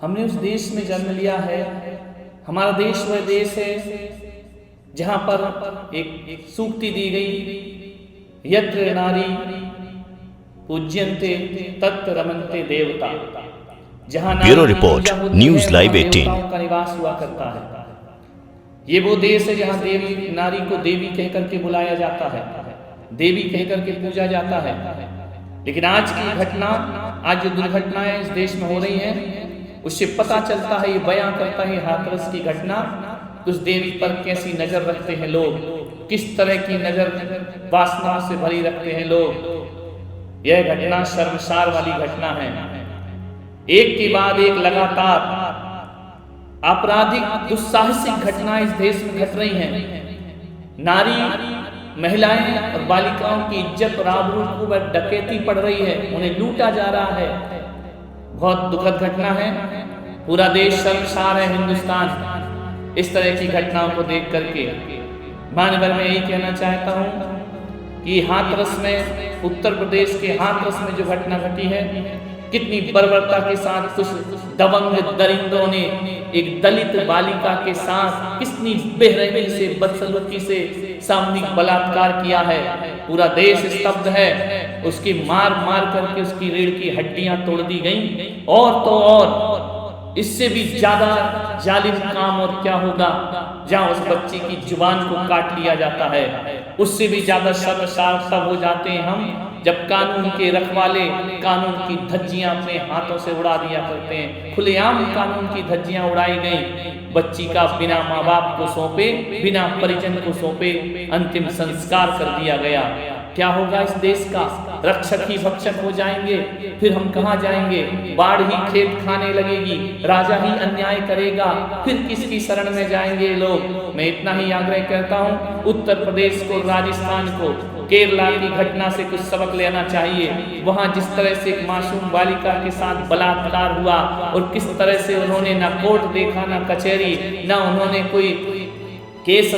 हमने उस देश में जन्म लिया है। हमारा देश वह देश है जहां पर एक सूक्ति दी गई, यत्र नारी पूज्यन्ते तत्र रमन्ते देवता, जहां ब्यूरो रिपोर्ट न्यूज लाइव 18 का निवास हुआ करता है। ये वो देश है जहां देवी नारी को देवी कहकर के बुलाया जाता है, देवी कहकर के पूजा जाता है। लेकिन आज की घटना, आज जो दुर्घटनाएं इस देश में हो रही हैं, उससे पता चलता है, ये बयां करता है हाथरस की घटना, उस देवी पर कैसी नजर रखते हैं लोग, किस तरह की नजर वासनाओं से भरी रखते हैं लोग। यह घटना शर्मसार वाली घटना है। एक के बाद एक लगातार आपराधिक दुस्साहसिक घटनाएं इस देश में घट रही हैं। नारी, महिलाएं और बालिकाओं की इज्जत और आबरू पर डकैती पड़ रही है, उन्हें लूटा जा रहा है। बहुत दुखद घटना है। पूरा देश शर्मसार है, हिंदुस्तान, इस तरह की घटनाओं को देख करके। मानवर में यही कहना चाहता हूं कि हाथरस में, उत्तर प्रदेश के हाथरस में जो घटना घटी है, कितनी बर्बरता के साथ कुछ दबंग दरिंदों ने एक दलित बालिका के साथ कितनी बेरहमी से, बदसलूकी से सामूहिक बलात्कार किया है। पूरा देश स्तब्ध है। उसकी मार मार करके उसकी रीढ़ की हड्डियां तोड़ दी गई। और तो और इससे भी ज्यादा जालिम काम और क्या होगा, जहां उस बच्ची की जुबान को काट लिया जाता है। उससे भी ज्यादा शर्मसार तब हो जाते हैं हम जब कानून के रखवाले कानून की धज्जियां अपने हाथों से उड़ा दिया करते हैं। खुलेआम कानून की धज्जियां उड़ाई गई। बच्ची का बिना माँ बाप को सौंपे, बिना परिजन को सौंपे अंतिम संस्कार कर दिया गया। क्या होगा इस देश का? रक्षक ही भक्षक हो जाएंगे, फिर हम कहाँ जाएंगे? बाढ़ ही खेत खाने लगेगी, राजा ही अन्याय करेगा, फिर किसकी शरण में जाएंगे लोग? मैं इतना ही आग्रह करता हूँ, उत्तर प्रदेश को, राजस्थान को, केरला की घटना से कुछ सबक लेना चाहिए। वहां जिस तरह से एक मासूम बालिका के साथ बलात्कार हुआ और किस तरह से उन्होंने ना कोर्ट देखा, ना कचहरी, ना उन्होंने कोई केस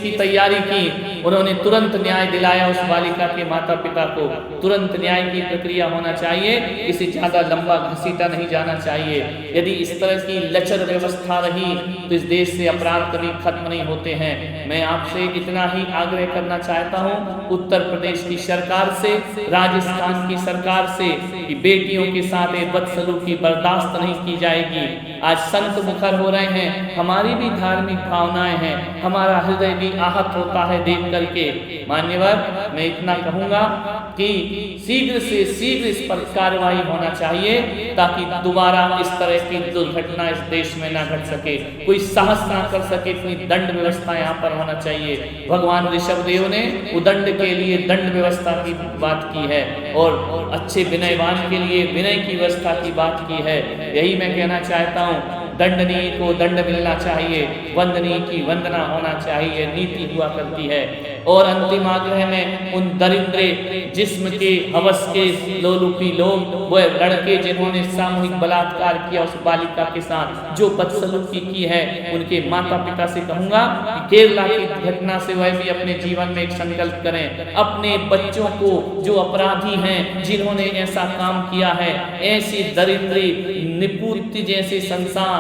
की तैयारी की, उन्होंने तुरंत न्याय दिलाया उस बालिका के माता पिता को। तुरंत न्याय की प्रक्रिया होना चाहिए, इसे ज्यादा लंबा घसीटा नहीं जाना चाहिए। यदि इस तरह की लचर व्यवस्था रही तो इस देश से अपराध कभी खत्म नहीं होते हैं। मैं आपसे इतना ही आग्रह करना चाहता हूँ, उत्तर प्रदेश की सरकार से, राजस्थान की सरकार से, कि बेटियों के साथ ये बदसलूकी बर्दाश्त नहीं की जाएगी। आज संत मुखर हो रहे हैं, हमारी भी धार्मिक भावनाएं हैं, हमारा हृदय भी आहत होता है देख करके। मान्यवर, मैं इतना कहूंगा कि शीघ्र से शीघ्र इस पर कार्रवाई होना चाहिए ताकि दोबारा इस तरह की दुर्घटना इस देश में ना घट सके, कोई साहस ना कर सके। इतनी दंड व्यवस्था यहाँ पर होना चाहिए। भगवान ऋषभ देव ने उदंड के लिए दंड व्यवस्था की बात की है और अच्छे विनयवान के लिए विनय की व्यवस्था की बात की है। यही मैं कहना चाहता हूँ, दंडनीय को दंड मिलना चाहिए, वंदनीय की वंदना होना चाहिए, नीति हुआ करती है। और अंतिम आग्रह में उन दरिद्रे जिस्म के हवस के लोलुपी लोग, वह लड़के जिन्होंने सामूहिक बलात्कार किया उस बालिका के साथ, जो बदसलूकी की है, उनके माता पिता से कहूंगा कि केरला की घटना से वह भी अपने जीवन में एक संकल्प करें। अपने बच्चों को, जो अपराधी हैं, जिन्होंने ऐसा काम किया है, ऐसी दरिद्री निपुत्ति जैसे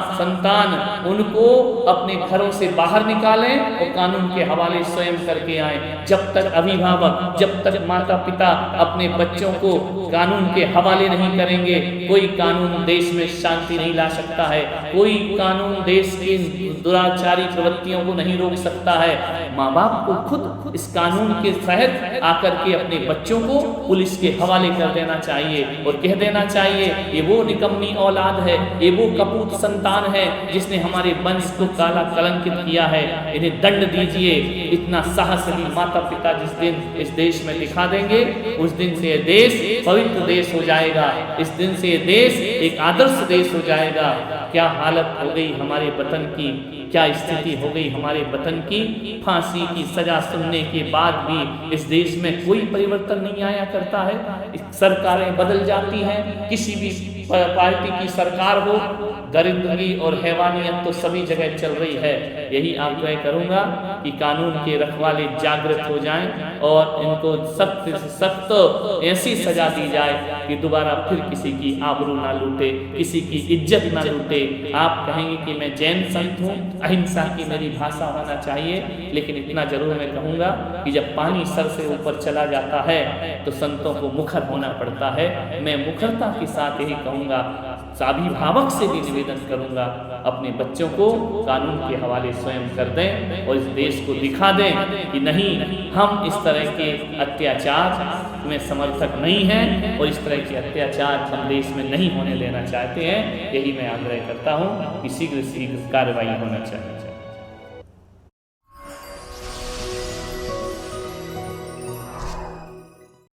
संतान, उनको अपने घरों से बाहर निकालें और कानून के हवाले स्वयं करके आए। जब तक अभिभावक, जब तक माता पिता अपने बच्चों को कानून के हवाले नहीं करेंगे, कोई कानून देश में शांति नहीं ला सकता है, कोई कानून देश की दुराचारी प्रवृत्तियों को नहीं रोक सकता है। माँ बाप को खुद इस कानून के तहत आकर के अपने बच्चों को पुलिस के हवाले कर देना चाहिए और कह देना चाहिए, ये वो निकम्मी औलाद है, ये वो कपूत संतान है जिसने हमारे वंश को काला कलंकित किया है, इन्हें दंड दीजिए। इतना साहस भी माता पिता जिस दिन इस देश में दिखा देंगे, उस दिन से यह देश पवित्र देश हो जाएगा। इस दिन से यह देश एक आदर्श देश हो जाएगा। क्या हालत हो गई हमारे वतन की, क्या स्थिति हो गई हमारे वतन की। फांसी की सजा सुनने के बाद भी इस देश में कोई परिवर्तन नहीं आया करता है। सरकारें बदल जाती हैं, किसी भी पार्टी की सरकार हो, दरिद्री और हैवानियत तो सभी जगह चल रही है। यही आग्रह करूंगा कि कानून के रखवाले जागृत हो जाएं और इनको सख्त से सख्त ऐसी सजा दी जाए कि दोबारा फिर किसी की आबरू ना लूटे, किसी की इज्जत ना लूटे। आप कहेंगे कि मैं जैन संत हूँ, अहिंसा की मेरी भाषा होना चाहिए, लेकिन इतना जरूर मैं कहूँगा कि जब पानी सर से ऊपर चला जाता है तो संतों को मुखर होना पड़ता है। मैं मुखरता के साथ यही कहूँगा, अभिभावक से भी निवेदन करूँगा, अपने बच्चों को कानून के हवाले स्वयं कर दें और इस देश को दिखा दें कि नहीं, हम इस तरह के अत्याचार में समर्थक नहीं हैं और इस तरह के अत्याचार हम देश में नहीं होने देना चाहते हैं। यही मैं आग्रह करता हूँ कि शीघ्र शीघ्र कार्रवाई होना चाहिए।